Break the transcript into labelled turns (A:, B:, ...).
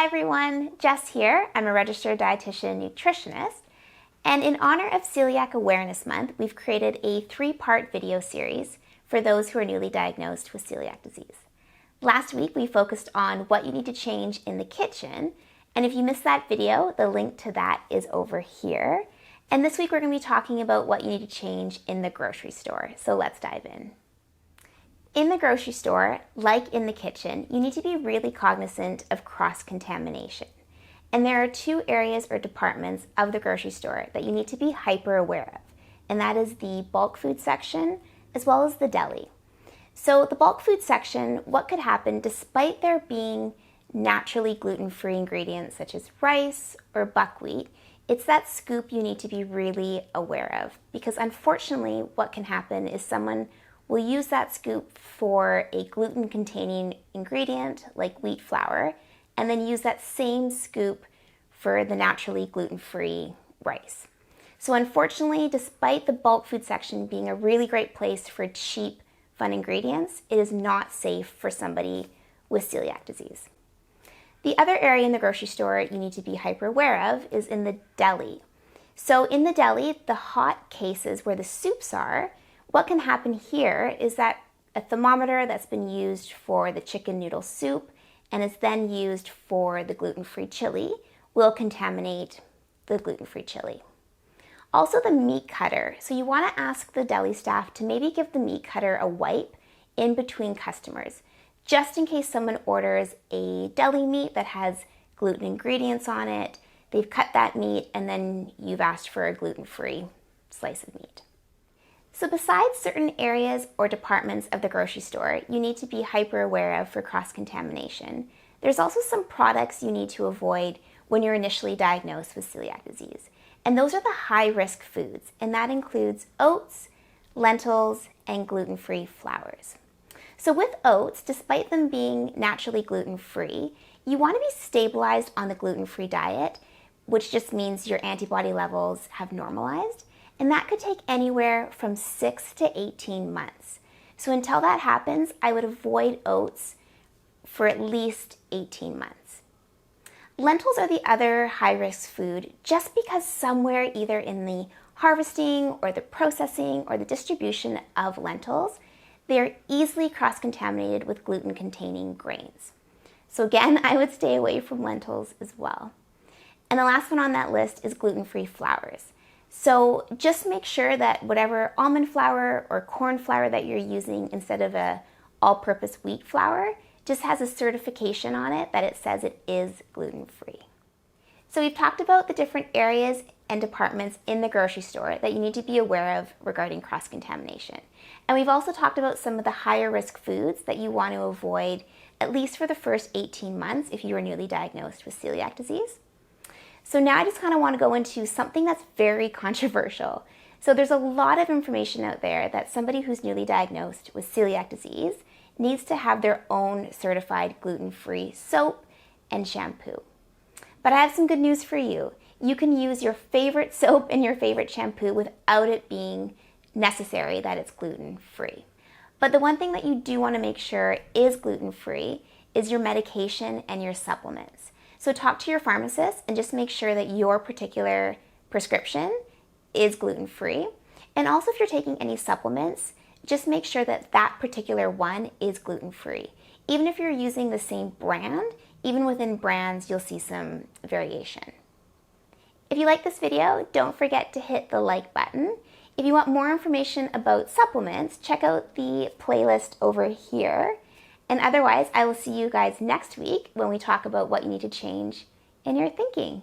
A: Hi everyone, Jess here. I'm a registered dietitian nutritionist, and in honor of Celiac Awareness Month, we've created a 3-part video series for those who are newly diagnosed with celiac disease. Last week, we focused on what you need to change in the kitchen, and if you missed that video, the link to that is over here. And this week, we're going to be talking about what you need to change in the grocery store, so let's dive in. In the grocery store, like in the kitchen, you need to be really cognizant of cross-contamination. And there are 2 areas or departments of the grocery store that you need to be hyper aware of, and that is the bulk food section as well as the deli. So the bulk food section, what could happen despite there being naturally gluten-free ingredients such as rice or buckwheat, it's that scoop you need to be really aware of, because unfortunately what can happen is someone will use that scoop for a gluten-containing ingredient like wheat flour, and then use that same scoop for the naturally gluten-free rice. So unfortunately, despite the bulk food section being a really great place for cheap, fun ingredients, it is not safe for somebody with celiac disease. The other area in the grocery store you need to be hyper aware of is in the deli. So in the deli, the hot cases where the soups are, what can happen here is that a thermometer that's been used for the chicken noodle soup and is then used for the gluten-free chili will contaminate the gluten-free chili. Also the meat cutter. So you want to ask the deli staff to maybe give the meat cutter a wipe in between customers, just in case someone orders a deli meat that has gluten ingredients on it, they've cut that meat, and then you've asked for a gluten-free slice of meat. So besides certain areas or departments of the grocery store you need to be hyper aware of for cross-contamination, there's also some products you need to avoid when you're initially diagnosed with celiac disease. And those are the high-risk foods, and that includes oats, lentils, and gluten-free flours. So with oats, despite them being naturally gluten-free, you want to be stabilized on the gluten-free diet, which just means your antibody levels have normalized. And that could take anywhere from 6 to 18 months. So until that happens, I would avoid oats for at least 18 months. Lentils are the other high-risk food just because somewhere either in the harvesting or the processing or the distribution of lentils, they are easily cross-contaminated with gluten-containing grains. So again, I would stay away from lentils as well. And the last one on that list is gluten-free flours. So just make sure that whatever almond flour or corn flour that you're using instead of a all-purpose wheat flour just has a certification on it that it says it is gluten-free. So we've talked about the different areas and departments in the grocery store that you need to be aware of regarding cross-contamination. And we've also talked about some of the higher risk foods that you want to avoid at least for the first 18 months if you are newly diagnosed with celiac disease. So now I just kind of want to go into something that's very controversial. So there's a lot of information out there that somebody who's newly diagnosed with celiac disease needs to have their own certified gluten-free soap and shampoo. But I have some good news for you. You can use your favorite soap and your favorite shampoo without it being necessary that it's gluten-free. But the one thing that you do want to make sure is gluten-free is your medication and your supplements. So talk to your pharmacist and just make sure that your particular prescription is gluten-free. And also if you're taking any supplements, just make sure that that particular one is gluten-free. Even if you're using the same brand, even within brands, you'll see some variation. If you like this video, don't forget to hit the like button. If you want more information about supplements, check out the playlist over here. And otherwise, I will see you guys next week when we talk about what you need to change in your thinking.